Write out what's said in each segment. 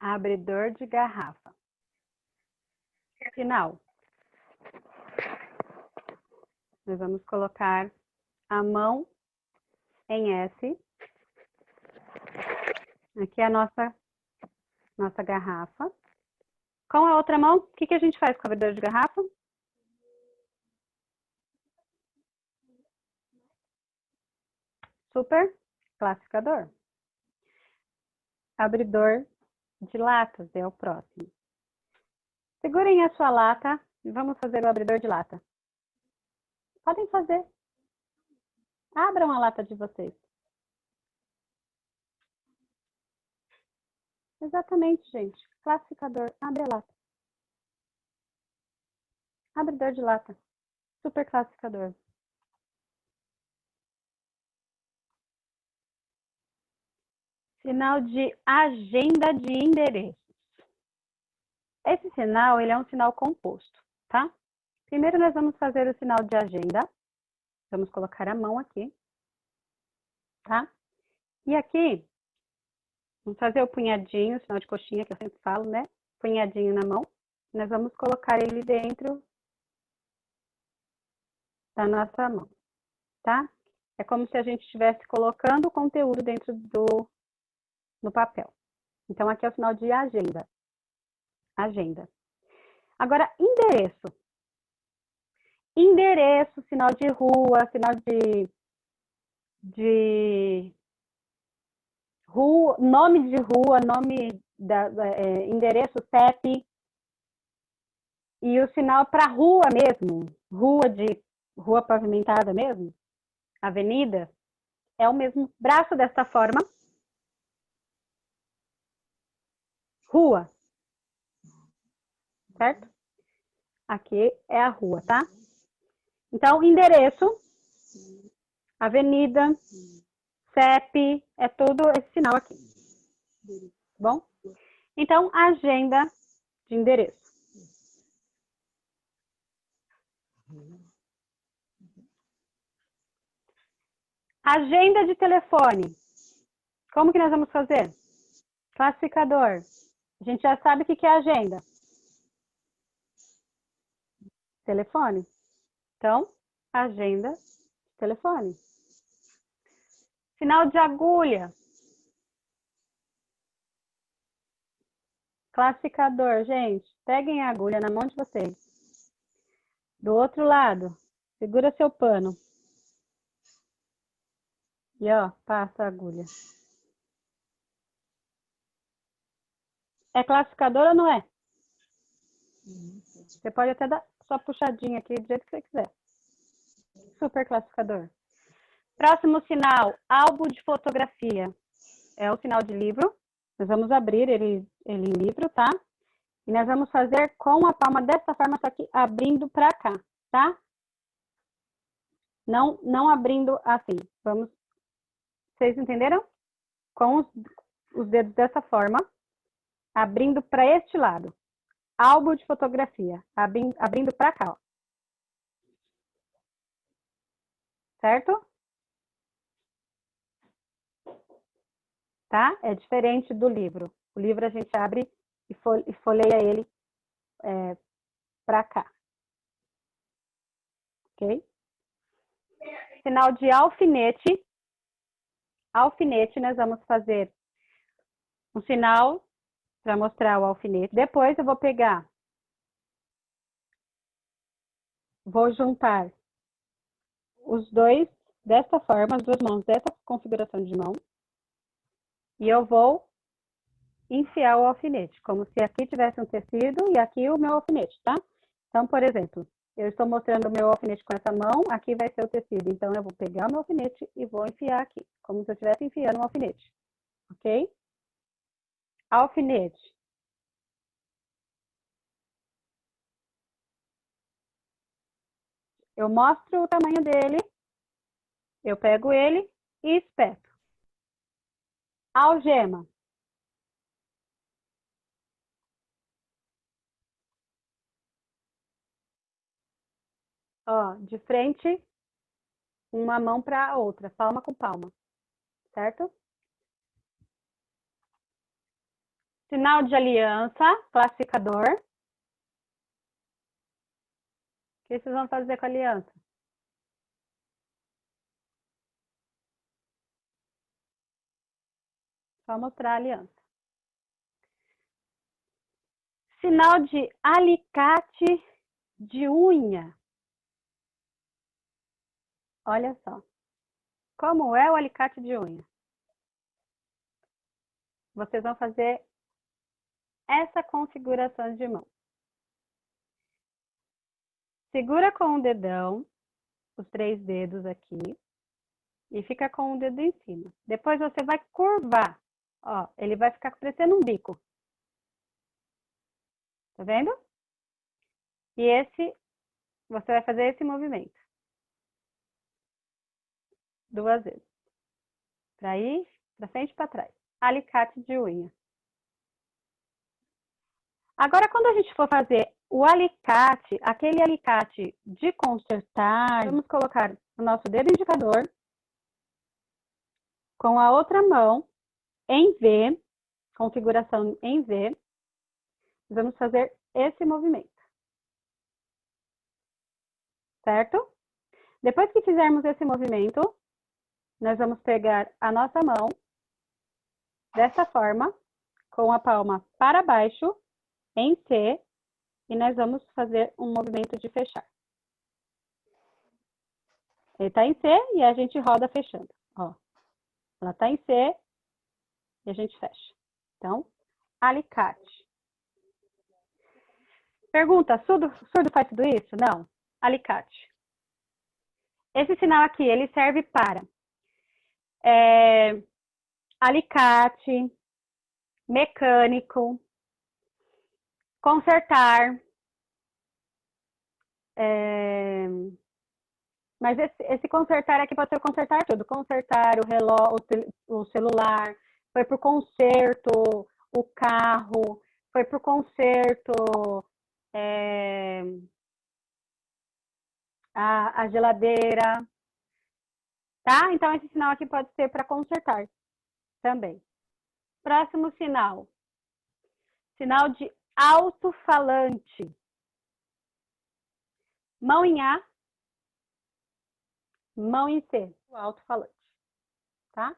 Abridor de garrafa. Sinal. Nós vamos colocar a mão em S. Aqui é a nossa garrafa. Com a outra mão, o que a gente faz com o abridor de garrafa? Super classificador. Abridor de latas é o próximo. Segurem a sua lata e vamos fazer o abridor de lata. Podem fazer. Abram a lata de vocês. Exatamente, gente. Classificador. Abre a lata. Abridor de lata. Super classificador. Sinal de agenda de endereços. Esse sinal, ele é um sinal composto, tá? Primeiro nós vamos fazer o sinal de agenda. Vamos colocar a mão aqui, tá? E aqui, vamos fazer o punhadinho, o sinal de coxinha que eu sempre falo, né? Punhadinho na mão. Nós vamos colocar ele dentro da nossa mão, tá? É como se a gente estivesse colocando o conteúdo dentro no papel. Então, aqui é o sinal de agenda. Agenda. Agora, endereço. Endereço, sinal de rua, sinal de rua, nome de rua, endereço CEP. E o sinal para rua mesmo, rua pavimentada mesmo, avenida, é o mesmo braço desta forma. Rua. Certo? Aqui é a rua, tá? Então, endereço, avenida, CEP, é tudo esse sinal aqui. Bom? Então, agenda de endereço. Agenda de telefone. Como que nós vamos fazer? Classificador. A gente já sabe o que é agenda. Telefone. Então, agenda de telefone. Sinal de agulha. Classificador, gente. Peguem a agulha na mão de vocês. Do outro lado, segura seu pano. E ó, passa a agulha. É classificador ou não é? Você pode até dar só puxadinha aqui do jeito que você quiser. Super classificador. Próximo sinal, álbum de fotografia. É o sinal de livro. Nós vamos abrir ele em livro, tá? E nós vamos fazer com a palma dessa forma, só que abrindo para cá, tá? Não abrindo assim. Vamos. Vocês entenderam? Com os dedos dessa forma, abrindo para este lado. Álbum de fotografia, abrindo para cá, ó. Certo? Tá? É diferente do livro. O livro a gente abre e folheia ele para cá. Ok? Sinal de alfinete. Alfinete, nós vamos fazer um sinal para mostrar o alfinete. Depois eu vou pegar, vou juntar os dois dessa forma, as duas mãos dessa configuração de mão. E eu vou enfiar o alfinete, como se aqui tivesse um tecido e aqui o meu alfinete, tá? Então, por exemplo, eu estou mostrando o meu alfinete com essa mão, aqui vai ser o tecido. Então, eu vou pegar o meu alfinete e vou enfiar aqui, como se eu estivesse enfiando um alfinete, ok? Alfinete. Eu mostro o tamanho dele, eu pego ele e espeto. Algema. Ó, de frente, uma mão para a outra, palma com palma, certo? Sinal de aliança, classificador. O que vocês vão fazer com a aliança? Só mostrar a aliança. Sinal de alicate de unha. Olha só. Como é o alicate de unha? Vocês vão fazer essa configuração de mão. Segura com o dedão, os 3 dedos aqui, e fica com o dedo em cima. Depois você vai curvar. Ó, ele vai ficar parecendo um bico. Tá vendo? E esse, você vai fazer esse movimento. 2 vezes. Para ir para frente e para trás. Alicate de unha. Agora, quando a gente for fazer o alicate, aquele alicate de consertar, vamos colocar o nosso dedo indicador com a outra mão em V, configuração em V. Vamos fazer esse movimento. Certo? Depois que fizermos esse movimento, nós vamos pegar a nossa mão dessa forma, com a palma para baixo, em C, e nós vamos fazer um movimento de fechar. Ele está em C e a gente roda fechando. Ó, ela está em C e a gente fecha. Então, alicate. Pergunta, surdo faz tudo isso? Não. Alicate. Esse sinal aqui, ele serve para alicate, mecânico, consertar. Mas esse consertar aqui pode ser consertar tudo. Consertar o relógio, o celular, foi para o conserto, o carro, foi para o conserto, a geladeira. Tá? Então, esse sinal aqui pode ser para consertar também. Próximo sinal. Sinal de alto-falante. Mão em A, mão em C, o alto-falante. Tá?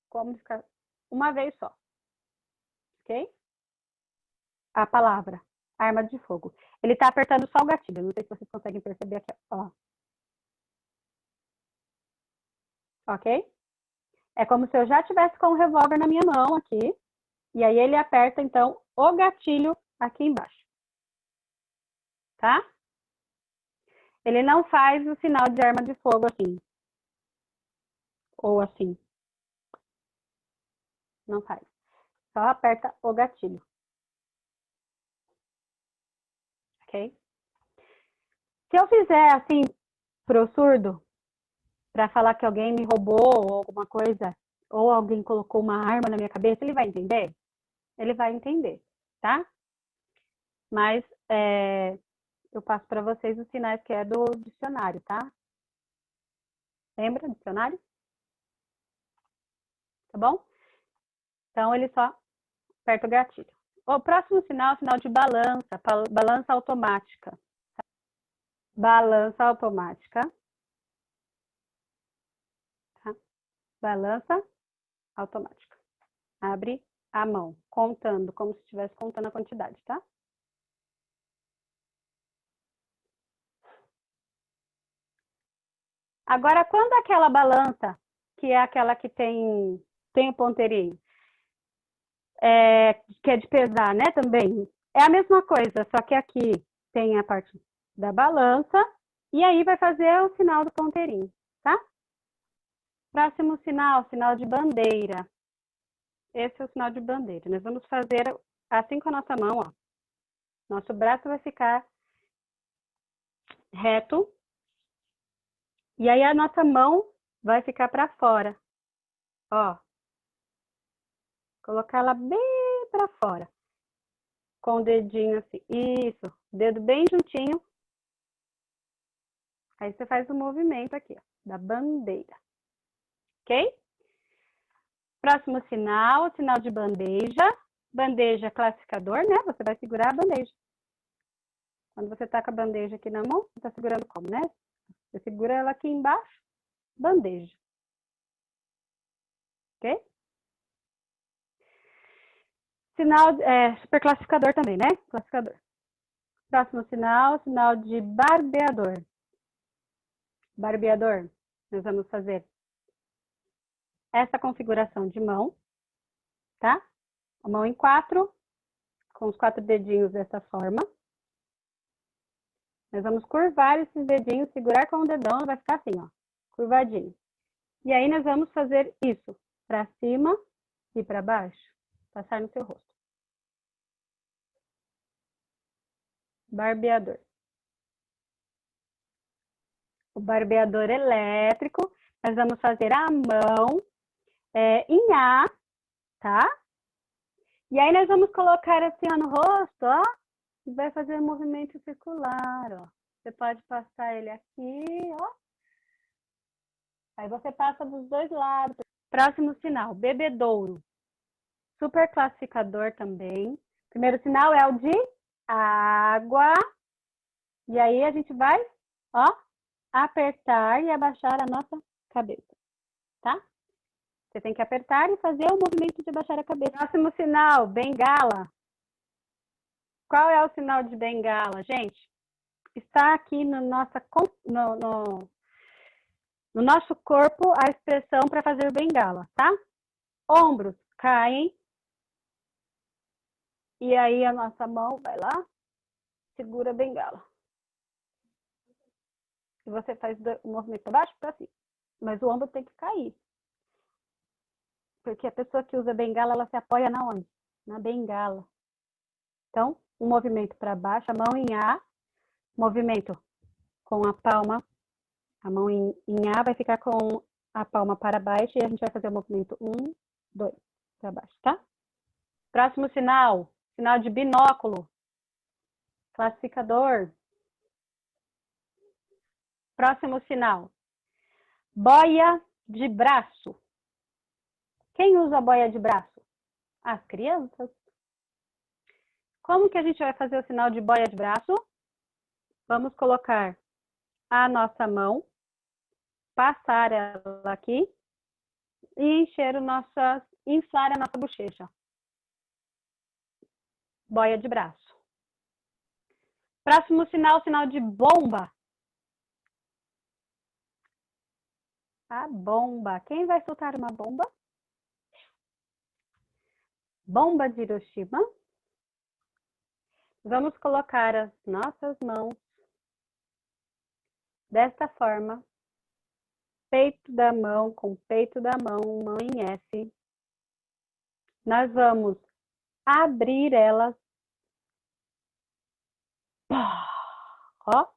Como ficar uma vez só. Ok? A palavra, arma de fogo. Ele tá apertando só o gatilho. Não sei se vocês conseguem perceber aqui, ó. Ok? É como se eu já tivesse com o revólver na minha mão aqui. E aí ele aperta, então, o gatilho aqui embaixo. Tá? Ele não faz o sinal de arma de fogo assim. Ou assim. Não faz. Só aperta o gatilho. Ok? Se eu fizer assim pro surdo, para falar que alguém me roubou ou alguma coisa, ou alguém colocou uma arma na minha cabeça, ele vai entender? Ele vai entender, tá? Mas eu passo para vocês os sinais que é do dicionário, tá? Lembra do dicionário? Tá bom? Então, ele só aperta o gatilho. O próximo sinal é o sinal de balança, balança automática. Balança automática. Tá? Balança automática. Abre a mão, contando, como se estivesse contando a quantidade, tá? Agora, quando aquela balança, que é aquela que tem o ponteirinho, que é de pesar, né, também, é a mesma coisa, só que aqui tem a parte da balança, e aí vai fazer o sinal do ponteirinho, tá? Próximo sinal, sinal de bandeira. Esse é o sinal de bandeira. Nós vamos fazer assim com a nossa mão, ó. Nosso braço vai ficar reto. E aí a nossa mão vai ficar para fora. Ó. Colocar ela bem para fora. Com o dedinho assim. Isso. Dedo bem juntinho. Aí você faz o movimento aqui, ó, da bandeira. Ok? Próximo sinal, sinal de bandeja. bandeja classificador, né? Você vai segurar a bandeja. Quando você tá com a bandeja aqui na mão, você tá segurando como, né? Você segura ela aqui embaixo, bandeja. Ok? Sinal, superclassificador também, né? Classificador. Próximo sinal, sinal de barbeador. Barbeador, nós vamos fazer essa configuração de mão, tá? A mão em 4, com os 4 dedinhos dessa forma. Nós vamos curvar esses dedinhos, segurar com o dedão, vai ficar assim, ó, curvadinho. E aí nós vamos fazer isso, para cima e para baixo, passar no seu rosto. Barbeador. O barbeador elétrico, nós vamos fazer a mão em A, tá? E aí nós vamos colocar assim, ó, no rosto, ó, e vai fazer um movimento circular, ó. Você pode passar ele aqui, ó. Aí você passa dos dois lados. Próximo sinal, bebedouro. Super classificador também. Primeiro sinal é o de água. E aí a gente vai, ó, apertar e abaixar a nossa cabeça, tá? Você tem que apertar e fazer o movimento de abaixar a cabeça. Próximo sinal, bengala. Qual é o sinal de bengala, gente? Está aqui no nosso corpo a expressão para fazer bengala, tá? Ombros caem. E aí a nossa mão vai lá, segura a bengala. E você faz o movimento para baixo e para cima. Mas o ombro tem que cair. Porque a pessoa que usa bengala, ela se apoia na onde? Na bengala. Então, um movimento para baixo, a mão em A, movimento com a palma, a mão em A vai ficar com a palma para baixo e a gente vai fazer o movimento 1, 2, para baixo, tá? Próximo sinal, sinal de binóculo. Classificador. Próximo sinal, boia de braço. Quem usa boia de braço? As crianças. Como que a gente vai fazer o sinal de boia de braço? Vamos colocar a nossa mão, passar ela aqui e inflar a nossa bochecha. Boia de braço. Próximo sinal, sinal de bomba. A bomba. Quem vai soltar uma bomba? Bomba de Hiroshima. Vamos colocar as nossas mãos desta forma. Peito da mão com peito da mão, mão em S. Nós vamos abrir elas. Ó.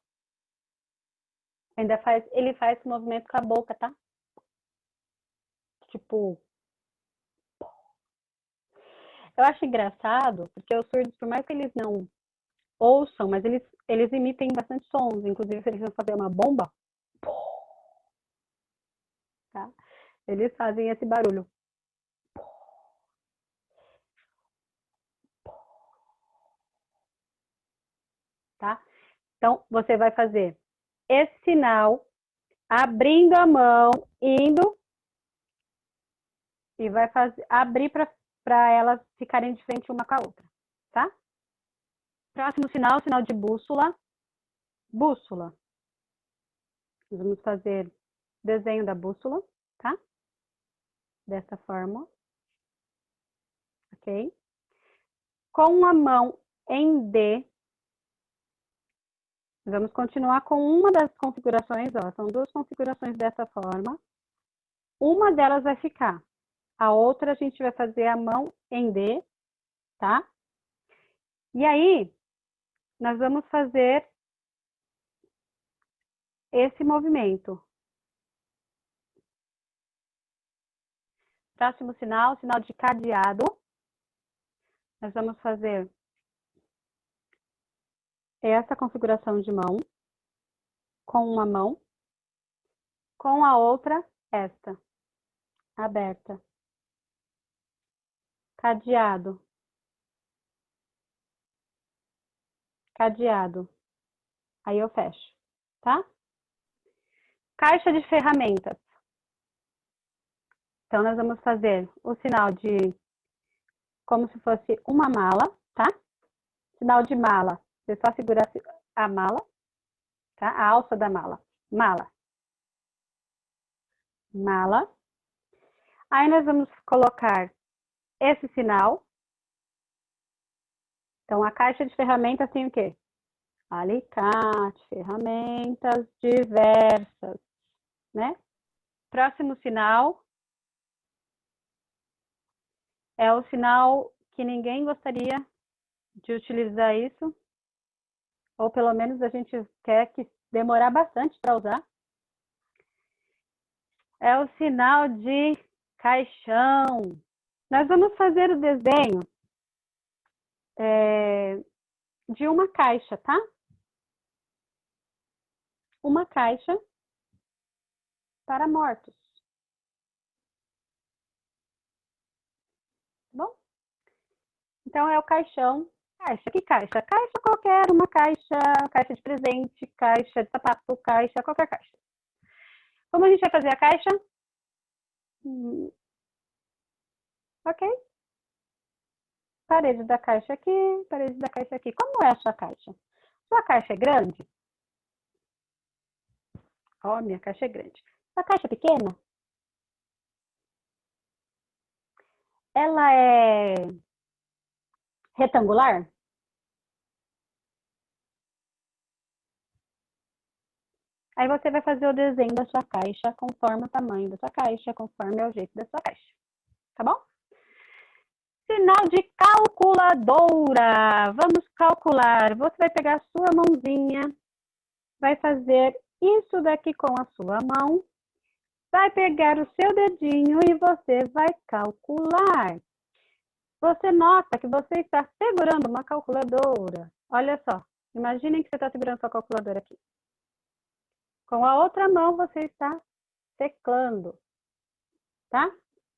Ele faz esse movimento com a boca, tá? Tipo. Eu acho engraçado, porque os surdos, por mais que eles não ouçam, mas eles emitem bastante sons. Inclusive, se eles vão fazer uma bomba, tá? Eles fazem esse barulho. Tá? Então, você vai fazer esse sinal, abrindo a mão, indo, e vai abrir para elas ficarem de frente uma com a outra, tá? Próximo sinal, sinal de bússola. Bússola. Nós vamos fazer desenho da bússola, tá? Dessa forma. Ok? Com a mão em D, vamos continuar com uma das configurações, ó. São duas configurações dessa forma. Uma delas vai ficar. A outra a gente vai fazer a mão em D, tá? E aí, nós vamos fazer esse movimento. Próximo sinal, sinal de cadeado. Nós vamos fazer essa configuração de mão, com uma mão, com a outra, esta, aberta. Cadeado. cadeado. Aí eu fecho, tá? Caixa de ferramentas. Então, nós vamos fazer o sinal de como se fosse uma mala, tá? Sinal de mala. Você só segura a mala, tá? A alça da mala. Mala. Mala. Aí nós vamos colocar esse sinal. Então, a caixa de ferramentas tem o quê? Alicate, ferramentas diversas, né? Próximo sinal é o sinal que ninguém gostaria de utilizar isso, ou pelo menos a gente quer que demorar bastante para usar. É o sinal de caixão. Nós vamos fazer o desenho de uma caixa, tá? Uma caixa para mortos. Bom? Então, é o caixão. Caixa, que caixa? Caixa qualquer, uma caixa, caixa de presente, caixa de sapato, caixa, qualquer caixa. Como a gente vai fazer a caixa? Ok. Parede da caixa aqui, parede da caixa aqui. Como é a sua caixa? Sua caixa é grande? Ó, minha caixa é grande. Sua caixa é pequena? Ela é retangular? Aí você vai fazer o desenho da sua caixa conforme o tamanho da sua caixa, conforme é o jeito da sua caixa. Tá bom? Sinal de calculadora. Vamos calcular. Você vai pegar a sua mãozinha, vai fazer isso daqui com a sua mão, vai pegar o seu dedinho e você vai calcular. Você nota que você está segurando uma calculadora. Olha só, imaginem que você está segurando sua calculadora aqui. Com a outra mão você está teclando, tá?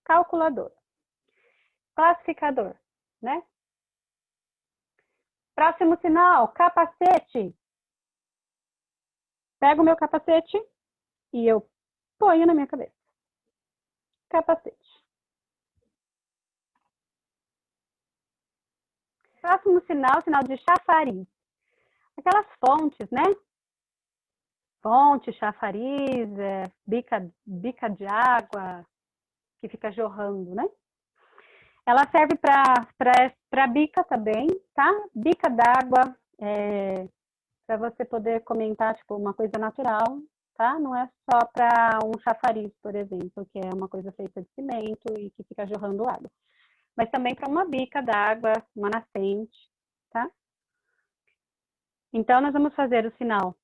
Calculadora. Classificador, né? Próximo sinal, capacete. Pego o meu capacete e eu ponho na minha cabeça. Capacete. Próximo sinal, sinal de chafariz. Aquelas fontes, né? Fonte, chafariz, bica de água que fica jorrando, né? Ela serve para bica também, tá? Bica d'água, para você poder comentar, tipo, uma coisa natural, tá? Não é só para um chafariz, por exemplo, que é uma coisa feita de cimento e que fica jorrando água. Mas também para uma bica d'água, uma nascente, tá? Então, nós vamos fazer o sinal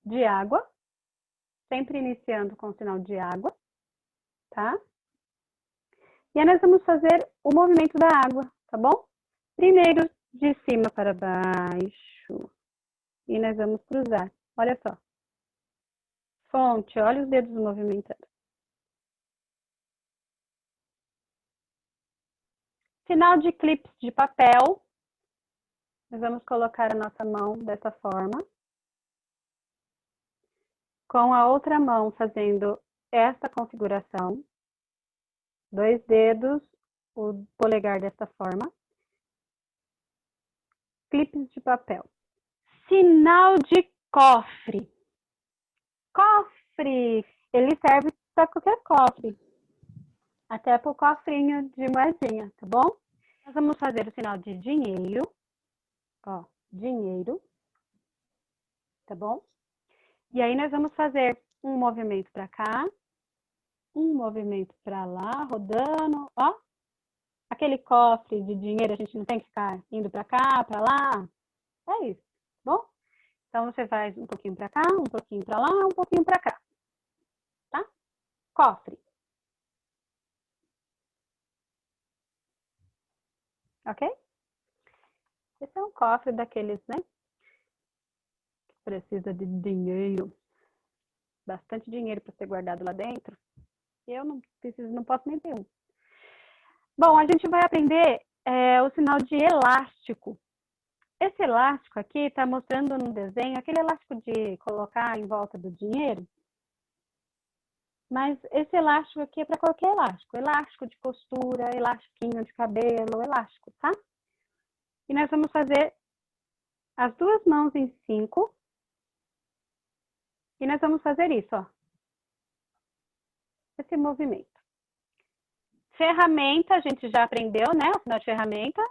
de água, sempre iniciando com o sinal de água, tá? E aí nós vamos fazer o movimento da água, tá bom? Primeiro de cima para baixo. E nós vamos cruzar. Olha só. Fonte, olha os dedos movimentando. Sinal de clips de papel. Nós vamos colocar a nossa mão dessa forma. Com a outra mão fazendo esta configuração. 2 dedos, o polegar dessa forma. Clips de papel. Sinal de cofre. Cofre! Ele serve para qualquer cofre. Até para o cofrinho de moedinha, tá bom? Nós vamos fazer o sinal de dinheiro. Ó, dinheiro. Tá bom? E aí nós vamos fazer um movimento para cá. Um movimento para lá, rodando. Ó, aquele cofre de dinheiro, a gente não tem que ficar indo para cá, para lá. É isso, tá bom? Então, você faz um pouquinho para cá, um pouquinho para lá, um pouquinho para cá. Tá? Cofre. Ok? Esse é um cofre daqueles, né? Que precisa de dinheiro. Bastante dinheiro para ser guardado lá dentro. Eu não preciso, não posso nem ter um. Bom, a gente vai aprender o sinal de elástico. Esse elástico aqui está mostrando no desenho aquele elástico de colocar em volta do dinheiro. Mas esse elástico aqui é para qualquer elástico. Elástico de costura, elastiquinho de cabelo, elástico, tá? E nós vamos fazer as duas mãos em 5. E nós vamos fazer isso, ó. Esse movimento. Ferramenta, a gente já aprendeu, né? O final de ferramenta.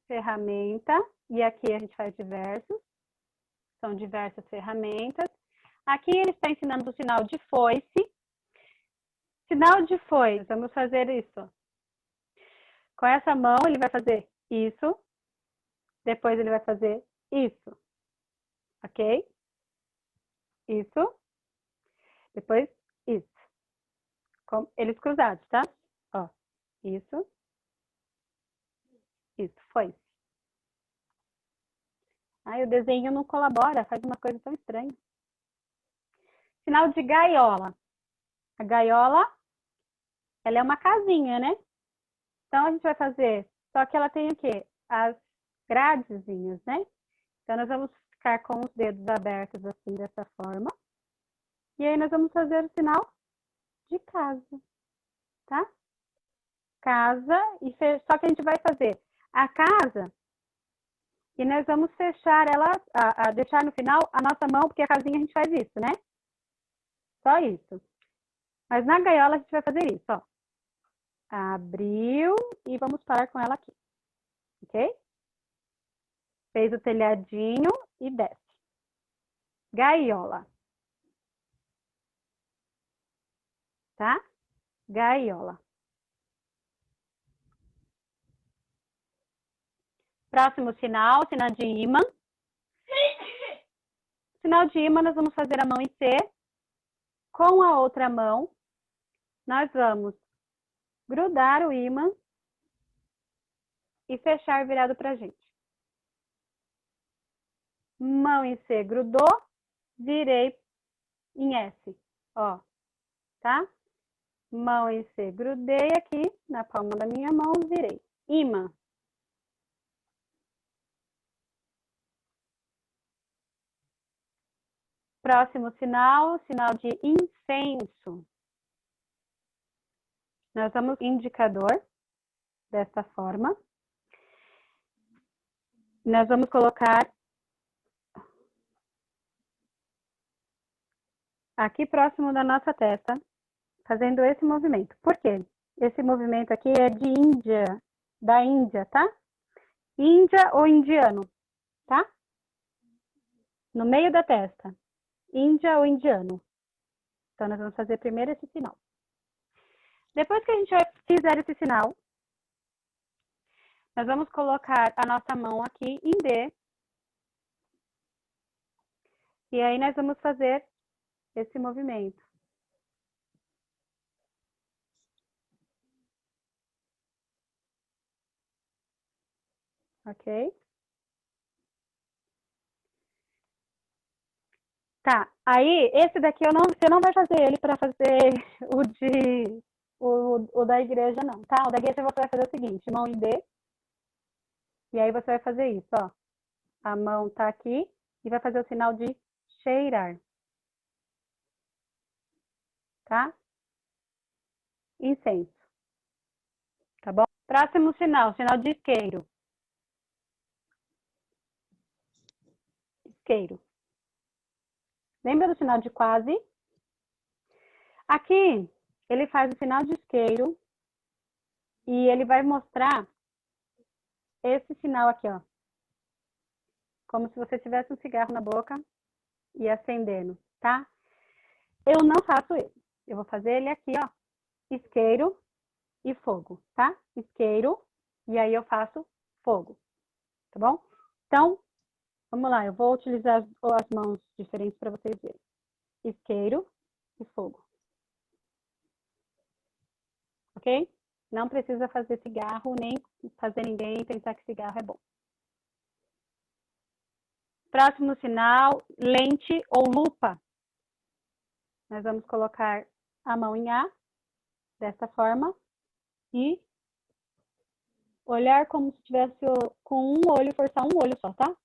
Ferramenta. E aqui a gente faz diversos. São diversas ferramentas. Aqui ele está ensinando o sinal de foice. Sinal de foice, vamos fazer isso. Com essa mão ele vai fazer isso. Depois ele vai fazer isso. Ok? Isso. Depois isso. Com eles cruzados, tá? Ó, isso. Isso, foice. Ai, o desenho não colabora, faz uma coisa tão estranha. Sinal de gaiola. A gaiola, ela é uma casinha, né? Então, a gente vai fazer, só que ela tem o quê? As gradezinhas, né? Então, nós vamos ficar com os dedos abertos assim, dessa forma. E aí, nós vamos fazer o sinal de casa, tá? Casa, e só que a gente vai fazer a casa e nós vamos fechar ela, deixar no final a nossa mão, porque a casinha a gente faz isso, né? Só isso. Mas na gaiola a gente vai fazer isso, ó. Abriu e vamos parar com ela aqui, ok? Fez o telhadinho e desce. Gaiola. Tá? Gaiola. Próximo sinal, sinal de ímã. Sinal de ímã, nós vamos fazer a mão em C. Com a outra mão, nós vamos grudar o ímã e fechar virado pra gente. Mão em C, grudou, virei em S, ó, tá? Mão em C, grudei aqui na palma da minha mão, virei. Ímã. Próximo sinal, sinal de incenso. Nós vamos indicador, desta forma. Nós vamos colocar aqui próximo da nossa testa, fazendo esse movimento. Por quê? Esse movimento aqui é de Índia, da Índia, tá? Índia ou indiano, tá? No meio da testa. Índia ou indiano. Então, nós vamos fazer primeiro esse sinal. Depois que a gente fizer esse sinal, nós vamos colocar a nossa mão aqui em D. E aí, nós vamos fazer esse movimento. Ok? Tá, aí esse daqui você não vai fazer ele para fazer o da igreja, não, tá? O da igreja você vai fazer o seguinte, mão em D, e aí você vai fazer isso, ó. A mão tá aqui e vai fazer o sinal de cheirar, tá? Incenso, tá bom? Próximo sinal, sinal de isqueiro. Isqueiro. Lembra do sinal de quase? Aqui, ele faz o sinal de isqueiro e ele vai mostrar esse sinal aqui, ó. Como se você tivesse um cigarro na boca e acendendo, tá? Eu não faço ele. Eu vou fazer ele aqui, ó. Isqueiro e fogo, tá? Isqueiro e aí eu faço fogo, tá bom? Então, vamos lá. Eu vou utilizar as mãos diferentes para vocês verem. Isqueiro e fogo. Ok? Não precisa fazer cigarro, nem fazer ninguém pensar que cigarro é bom. Próximo sinal, lente ou lupa. Nós vamos colocar a mão em A, dessa forma, e olhar como se tivesse com um olho, forçar um olho só, tá?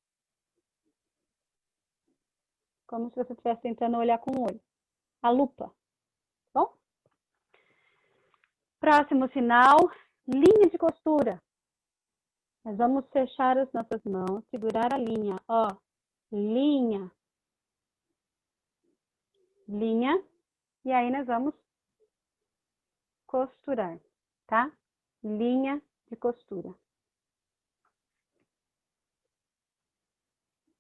Como se você estivesse tentando olhar com um olho. A lupa. Bom? Próximo sinal, linha de costura. Nós vamos fechar as nossas mãos, segurar a linha, ó. Linha. Linha. E aí nós vamos costurar, tá? Linha de costura.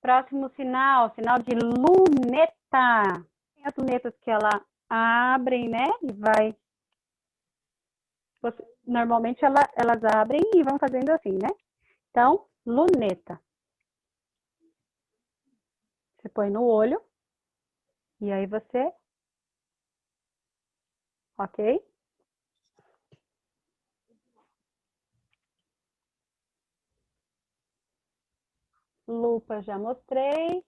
Próximo sinal, sinal de luneta. Tem as lunetas que ela abrem, né? E vai... Normalmente elas abrem e vão fazendo assim, né? Então, luneta. Você põe no olho. E aí você... Ok? Lupa já mostrei.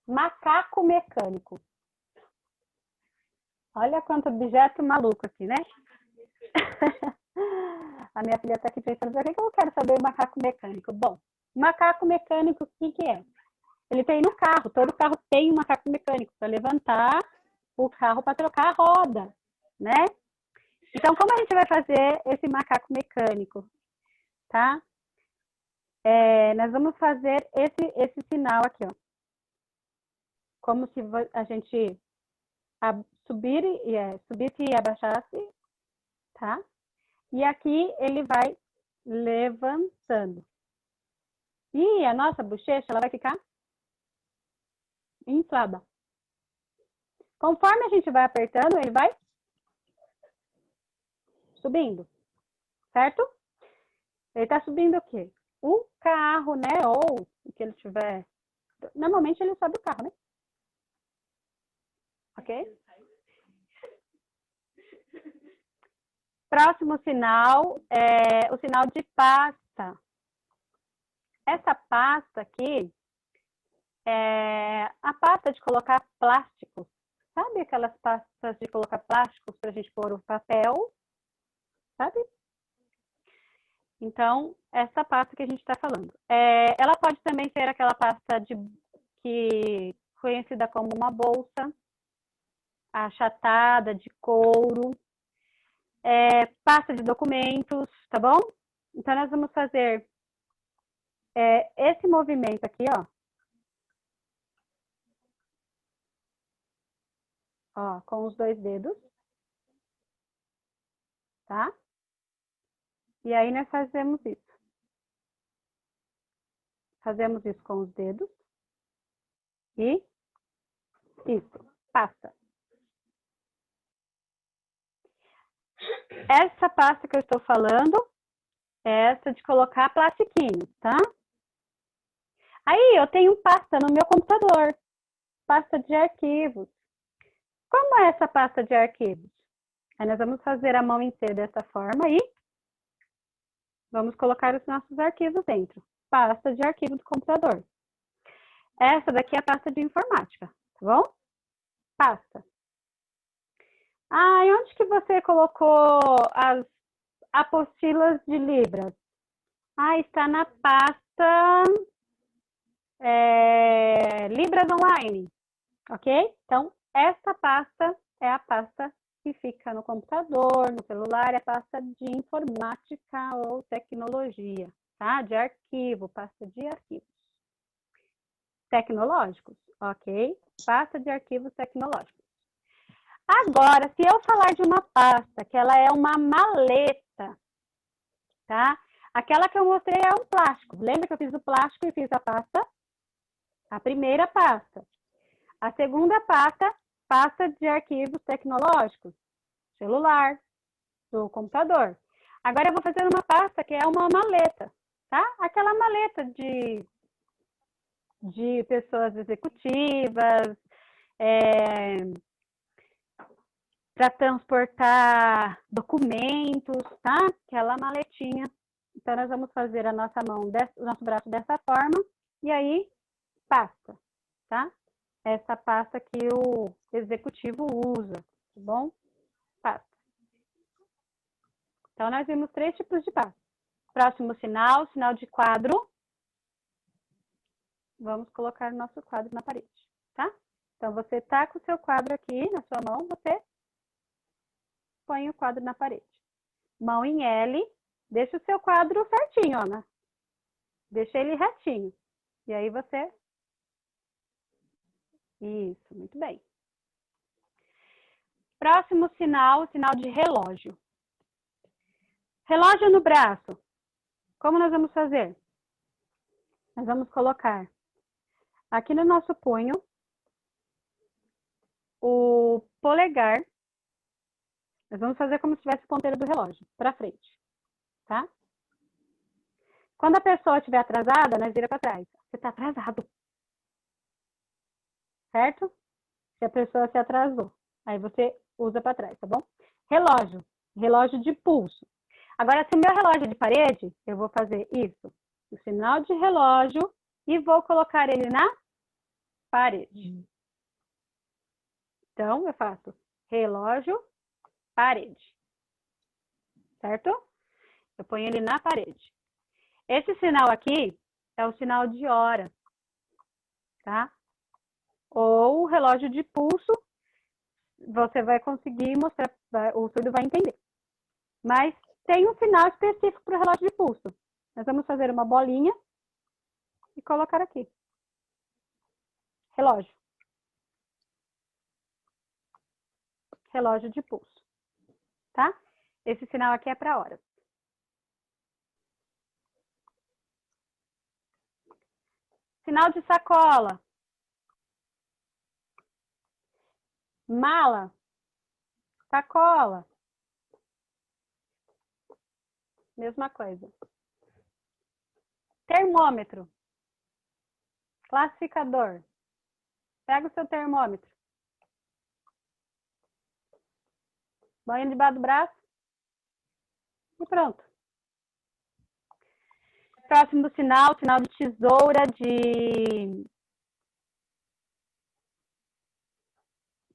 Macaco mecânico. Olha quanto objeto maluco aqui, né? A minha filha está aqui pensando, por que eu quero saber o macaco mecânico? Bom, macaco mecânico, o que é? Ele tem no carro, todo carro tem um macaco mecânico para levantar o carro para trocar a roda, né? Então, como a gente vai fazer esse macaco mecânico, tá? Nós vamos fazer esse sinal aqui, ó. Como se a gente subisse e abaixasse, tá? E aqui ele vai levantando. E a nossa bochecha, ela vai ficar inflada. Conforme a gente vai apertando, ele vai subindo, certo? Ele tá subindo o quê? O carro, né? Ou o que ele tiver. Normalmente ele sobe o carro, né? Ok? Próximo sinal é o sinal de pasta. Essa pasta aqui é a pasta de colocar plástico. Sabe aquelas pastas de colocar plásticos para a gente pôr o papel? Sabe? Então, essa pasta que a gente está falando. Ela pode também ser aquela pasta conhecida como uma bolsa, achatada, de couro, pasta de documentos, tá bom? Então, nós vamos fazer esse movimento aqui, ó, com os 2 dedos, tá? E aí nós fazemos isso. Fazemos isso com os dedos. E isso, pasta. Essa pasta que eu estou falando é essa de colocar plastiquinho, tá? Aí eu tenho pasta no meu computador, pasta de arquivos. Como é essa pasta de arquivos? Aí nós vamos fazer a mão em C dessa forma e vamos colocar os nossos arquivos dentro. Pasta de arquivo do computador. Essa daqui é a pasta de informática, tá bom? Pasta. Ah, e onde que você colocou as apostilas de Libras? Ah, está na pasta Libras Online, ok? Então, essa pasta é a pasta que fica no computador, no celular, é a pasta de informática ou tecnologia, tá? De arquivo, pasta de arquivos tecnológicos, ok? Pasta de arquivos tecnológicos. Agora, se eu falar de uma pasta que ela é uma maleta, tá? Aquela que eu mostrei é um plástico. Lembra que eu fiz o plástico e fiz a pasta? A primeira pasta. A segunda pasta, pasta de arquivos tecnológicos, celular, do computador. Agora eu vou fazer uma pasta que é uma maleta, tá? Aquela maleta de pessoas executivas, para transportar documentos, tá? Aquela maletinha. Então, nós vamos fazer a nossa mão, o nosso braço dessa forma, e aí, pasta, tá? Essa pasta que o executivo usa, tá bom? Pasta. Então, nós vimos 3 tipos de pasta. Próximo sinal, sinal de quadro. Vamos colocar o nosso quadro na parede, tá? Então, você tá com o seu quadro aqui na sua mão, você põe o quadro na parede. Mão em L, deixa o seu quadro certinho, Ana. Deixa ele retinho. E aí você... Isso, muito bem. Próximo sinal, sinal de relógio. Relógio no braço. Como nós vamos fazer? Nós vamos colocar aqui no nosso punho o polegar. Nós vamos fazer como se tivesse o ponteiro do relógio, para frente, tá? Quando a pessoa estiver atrasada, nós vira para trás. Você está atrasado. Certo? Se a pessoa se atrasou. Aí você usa para trás, tá bom? Relógio. Relógio de pulso. Agora, se o meu relógio é de parede, eu vou fazer isso. O sinal de relógio e vou colocar ele na parede. Então, eu faço relógio, parede. Certo? Eu ponho ele na parede. Esse sinal aqui é o sinal de hora. Tá? Ou o relógio de pulso, você vai conseguir mostrar, o surdo vai entender. Mas tem um sinal específico para o relógio de pulso. Nós vamos fazer uma bolinha e colocar aqui. Relógio. Relógio de pulso. Tá? Esse sinal aqui é para horas. Sinal de sacola. Mala. Sacola. Mesma coisa. Termômetro. Classificador. Pega o seu termômetro. Banho debaixo do braço. E pronto. Próximo sinal, sinal de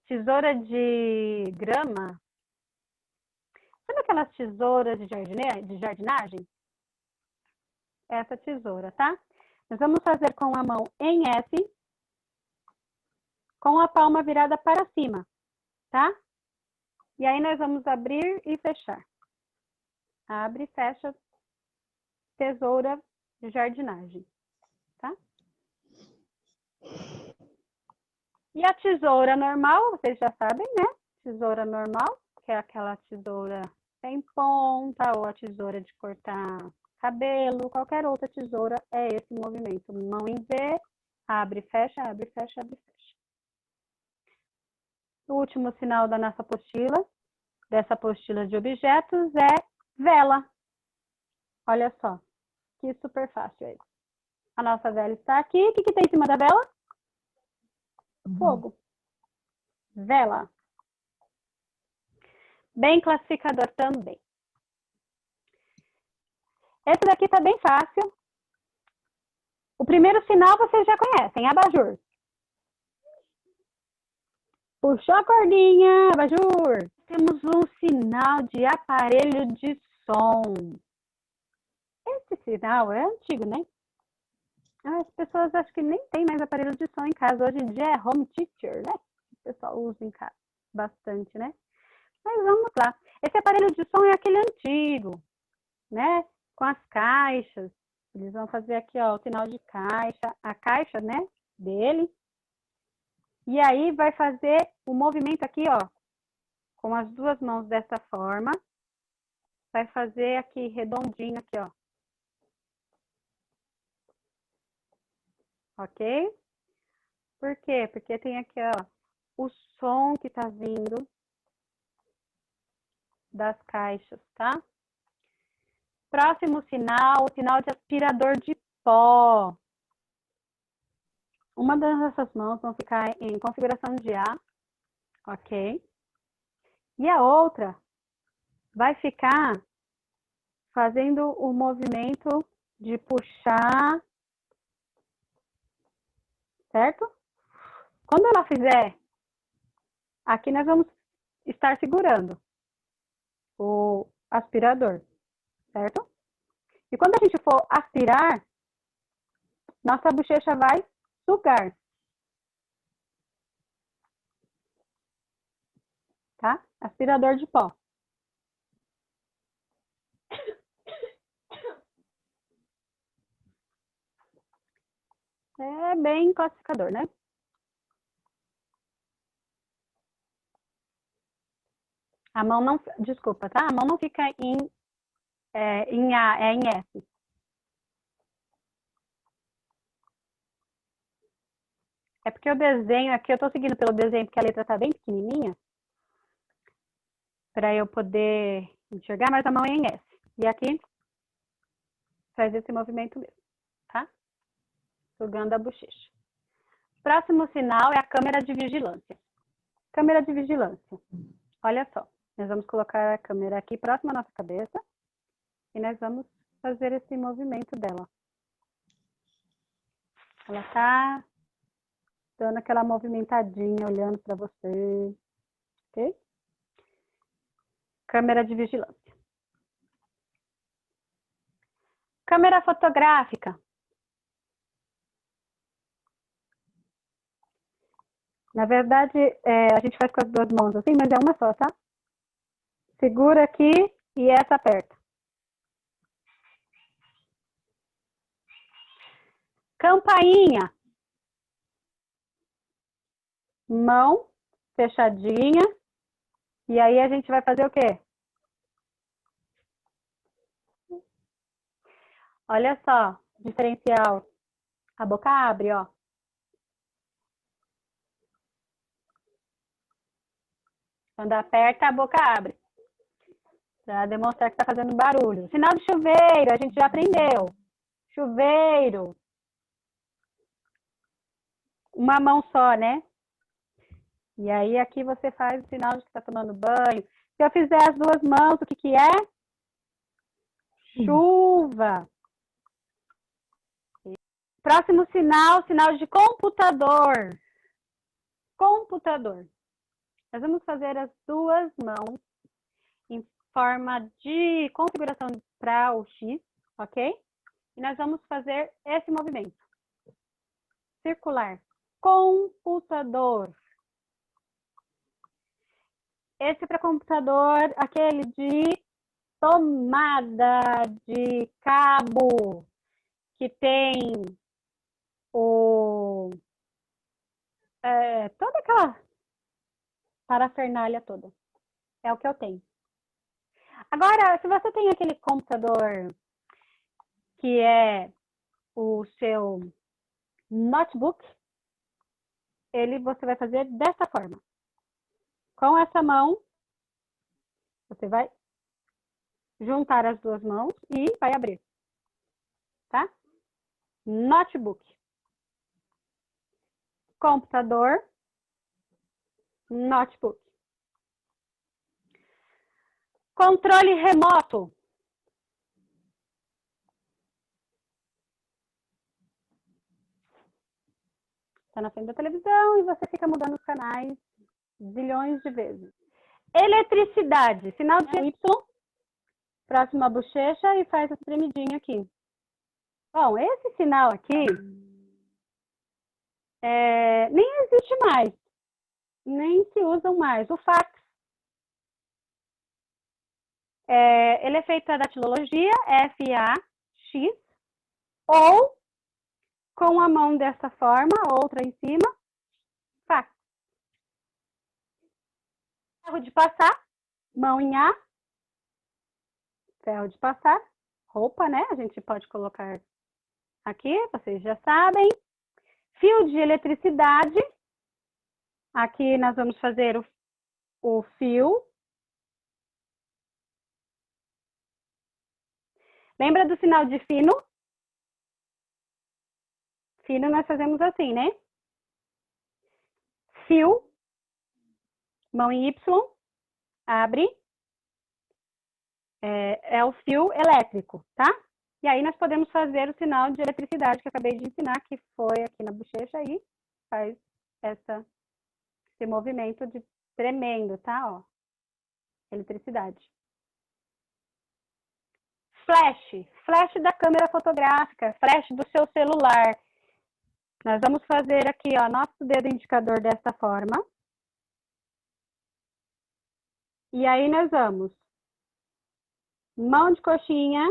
tesoura de grama. Sabe aquelas tesouras de jardinagem? Essa tesoura, tá? Nós vamos fazer com a mão em S, com a palma virada para cima, tá? E aí nós vamos abrir e fechar. Abre e fecha tesoura de jardinagem, tá? E a tesoura normal, vocês já sabem, né? Tesoura normal, que é aquela tesoura sem ponta, ou a tesoura de cortar cabelo, qualquer outra tesoura, é esse movimento. Mão em V, abre, fecha, abre, fecha, abre, fecha. O último sinal da nossa apostila, dessa apostila de objetos, é vela. Olha só, que super fácil é isso. A nossa vela está aqui. O que tem em cima da vela? Fogo. Vela. Bem classificador também. Esse daqui está bem fácil. O primeiro sinal vocês já conhecem, abajur. Puxou a cordinha, abajur. Temos um sinal de aparelho de som. Esse sinal é antigo, né? As pessoas acho que nem tem mais aparelho de som em casa. Hoje em dia é home theater, né? O pessoal usa em casa bastante, né? Mas vamos lá. Esse aparelho de som é aquele antigo, né? Com as caixas. Eles vão fazer aqui, ó, o sinal de caixa. A caixa, né? Dele. E aí vai fazer o movimento aqui, ó. Com as duas mãos dessa forma. Vai fazer aqui redondinho aqui, ó. Ok? Por quê? Porque tem aqui, ó, o som que tá vindo das caixas, tá? Próximo sinal, o sinal de aspirador de pó. Uma das nossas mãos vão ficar em configuração de A, ok? E a outra vai ficar fazendo o movimento de puxar, certo? Quando ela fizer, aqui nós vamos estar segurando o aspirador, certo? E quando a gente for aspirar, nossa bochecha vai sugar. Tá? Aspirador de pó. É bem classificador, né? A mão não... Desculpa, tá? A mão não fica em A, é em S. É porque o desenho aqui, eu tô seguindo pelo desenho, porque a letra tá bem pequenininha, para eu poder enxergar, mas a mão é em S. E aqui faz esse movimento mesmo, tá? Sugando a bochecha. Próximo sinal é a câmera de vigilância. Câmera de vigilância. Olha só, nós vamos colocar a câmera aqui próxima à nossa cabeça e nós vamos fazer esse movimento dela. Ela tá dando aquela movimentadinha, olhando para você, ok? Câmera de vigilância. Câmera fotográfica. Na verdade, a gente faz com as duas mãos assim, mas é uma só, tá? Segura aqui e essa aperta. Campainha. Mão fechadinha. E aí a gente vai fazer o quê? Olha só, diferencial. A boca abre, ó. Quando aperta, a boca abre. Para demonstrar que está fazendo barulho. Sinal de chuveiro, a gente já aprendeu. Chuveiro. Uma mão só, né? E aí aqui você faz o sinal de que está tomando banho. Se eu fizer as duas mãos, o que que é? Chuva. Próximo sinal, sinal de computador. Computador. Nós vamos fazer as duas mãos em forma de configuração para o X, ok? E nós vamos fazer esse movimento. Circular. Computador. Esse para computador, aquele de tomada, de cabo, que tem toda aquela parafernália toda. É o que eu tenho. Agora, se você tem aquele computador que é o seu notebook, você vai fazer dessa forma. Com essa mão, você vai juntar as duas mãos e vai abrir. Tá? Notebook. Computador. Notebook. Controle remoto. Está na frente da televisão e você fica mudando os canais zilhões de vezes. Eletricidade. Sinal de Y. Próximo à bochecha e faz a tremidinha aqui. Bom, esse sinal aqui nem existe mais. Nem se usam mais. O fax. Ele é feito a datilologia, F-A-X, ou com a mão dessa forma, outra em cima, fax. Ferro de passar, mão em A, ferro de passar, roupa, né? A gente pode colocar aqui, vocês já sabem. Fio de eletricidade, aqui nós vamos fazer o fio. Lembra do sinal de fino? Fino nós fazemos assim, né? Fio, mão em Y, abre, é o fio elétrico, tá? E aí nós podemos fazer o sinal de eletricidade que eu acabei de ensinar, que foi aqui na bochecha e faz esse movimento de tremendo, tá? Ó, eletricidade. Flash, flash da câmera fotográfica, flash do seu celular. Nós vamos fazer aqui, ó, nosso dedo indicador desta forma. E aí nós vamos mão de coxinha.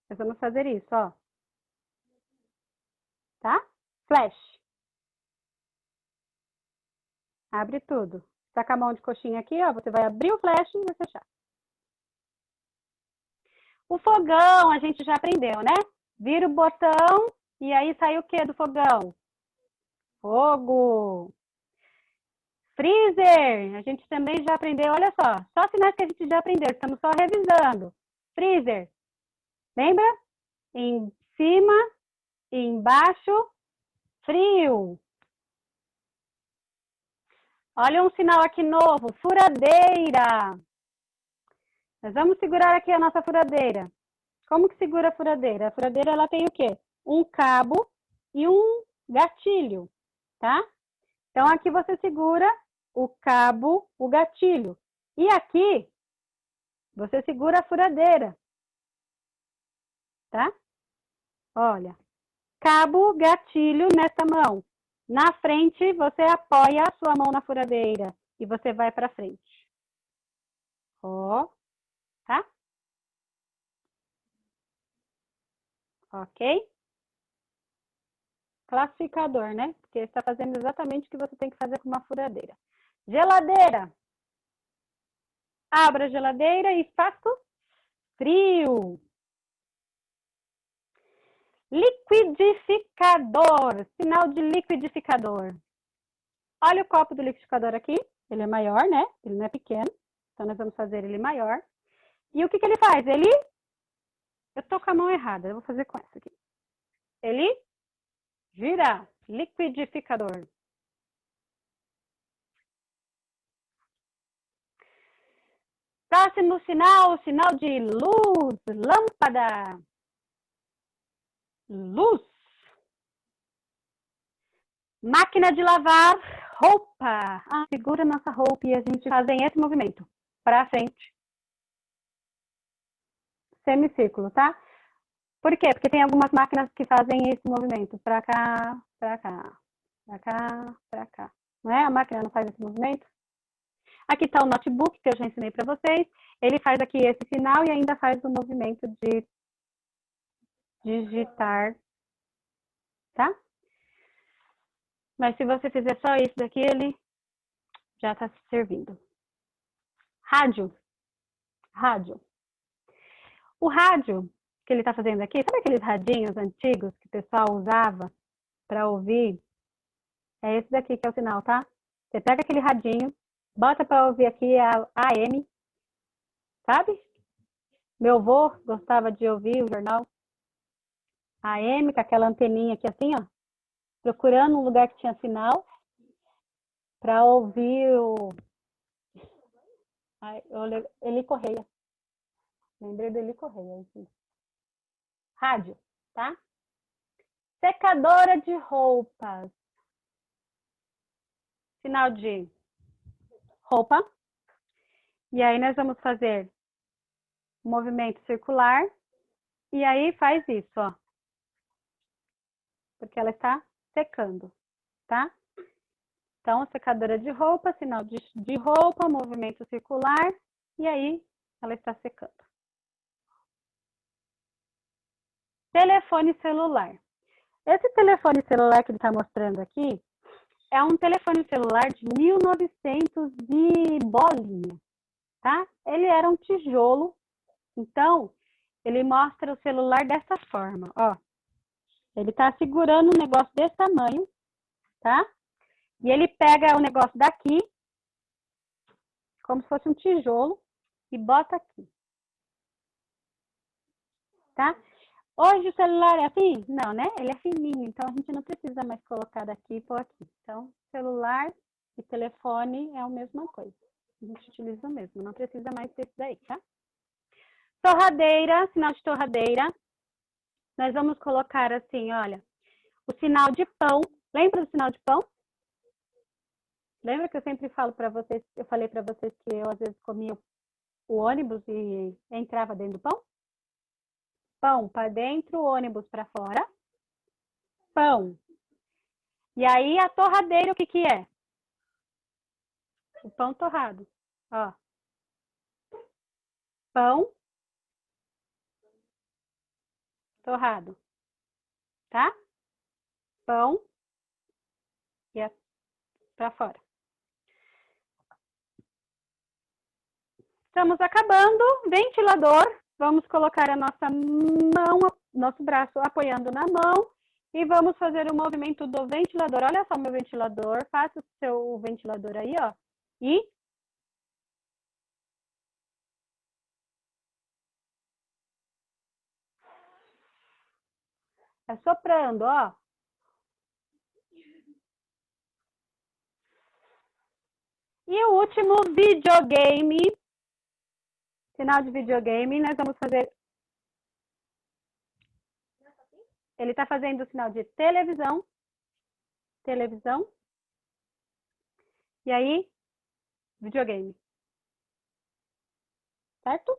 Nós vamos fazer isso, ó. Tá? Flash. Abre tudo. Tá com a mão de coxinha aqui, ó. Você vai abrir o flash e vai fechar. O fogão, a gente já aprendeu, né? Vira o botão e aí sai o que do fogão? Fogo. Freezer, a gente também já aprendeu, olha só sinais que a gente já aprendeu, estamos só revisando. Freezer, lembra? Em cima, embaixo, frio. Olha um sinal aqui novo, furadeira. Nós vamos segurar aqui a nossa furadeira. Como que segura a furadeira? A furadeira, ela tem o quê? Um cabo e um gatilho, tá? Então, aqui você segura o cabo, o gatilho. E aqui, você segura a furadeira, tá? Olha, cabo, gatilho nessa mão. Na frente, você apoia a sua mão na furadeira e você vai para frente. Ó, tá? Ok? Classificador, né? Porque está fazendo exatamente o que você tem que fazer com uma furadeira. Geladeira. Abra a geladeira e faça frio. Liquidificador. Sinal de liquidificador. Olha o copo do liquidificador aqui. Ele é maior, né? Ele não é pequeno. Então, nós vamos fazer ele maior. E o que ele faz? Eu tô com a mão errada. Eu vou fazer com essa aqui. Ele gira. Liquidificador. Próximo sinal, sinal de luz. Lâmpada. Luz. Máquina de lavar roupa. Segura nossa roupa e a gente faz esse movimento. Para frente. Semicírculo, tá? Por quê? Porque tem algumas máquinas que fazem esse movimento. Para cá, para cá. Para cá, para cá. Não é? A máquina não faz esse movimento? Aqui está o notebook que eu já ensinei para vocês. Ele faz aqui esse sinal e ainda faz o movimento de digitar, tá? Mas se você fizer só isso daqui, ele já está servindo. Rádio. Rádio. O rádio que ele está fazendo aqui, sabe aqueles radinhos antigos que o pessoal usava para ouvir? É esse daqui que é o sinal, tá? Você pega aquele radinho, bota para ouvir aqui a AM, sabe? Meu avô gostava de ouvir o jornal AM, com aquela anteninha aqui assim, ó, procurando um lugar que tinha sinal para ouvir o Eli Correia. Lembrei do Eli Correia. Assim. Rádio, tá? Secadora de roupas. Sinal de roupa. E aí nós vamos fazer um movimento circular. E aí faz isso, ó. Porque ela está secando, tá? Então, secadora de roupa, sinal de roupa, movimento circular. E aí ela está secando. Telefone celular. Esse telefone celular que ele está mostrando aqui é um telefone celular de 1900 e bolinha, tá? Ele era um tijolo, então ele mostra o celular dessa forma, ó. Ele tá segurando um negócio desse tamanho, tá? E ele pega o negócio daqui, como se fosse um tijolo, e bota aqui, tá? Hoje o celular é assim? Não, né? Ele é fininho, então a gente não precisa mais colocar daqui e pôr aqui. Então, celular e telefone é a mesma coisa. A gente utiliza o mesmo, não precisa mais desse daí, tá? Torradeira, sinal de torradeira. Nós vamos colocar assim, olha, o sinal de pão. Lembra do sinal de pão? Lembra que eu sempre falo para vocês, eu falei para vocês que eu às vezes comia o ônibus e entrava dentro do pão? Pão para dentro, ônibus para fora. Pão. E aí a torradeira, o que que é? O pão torrado. Ó. Pão torrado. Tá? Pão e para fora. Estamos acabando. Ventilador. Vamos colocar a nossa mão, nosso braço apoiando na mão. E vamos fazer o movimento do ventilador. Olha só meu ventilador. Faça o seu ventilador aí, ó. E assoprando, ó. E o último, videogame. Sinal de videogame. Nós vamos fazer... Ele está fazendo o sinal de televisão. Televisão. E aí, videogame. Certo?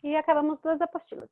E acabamos duas apostilas.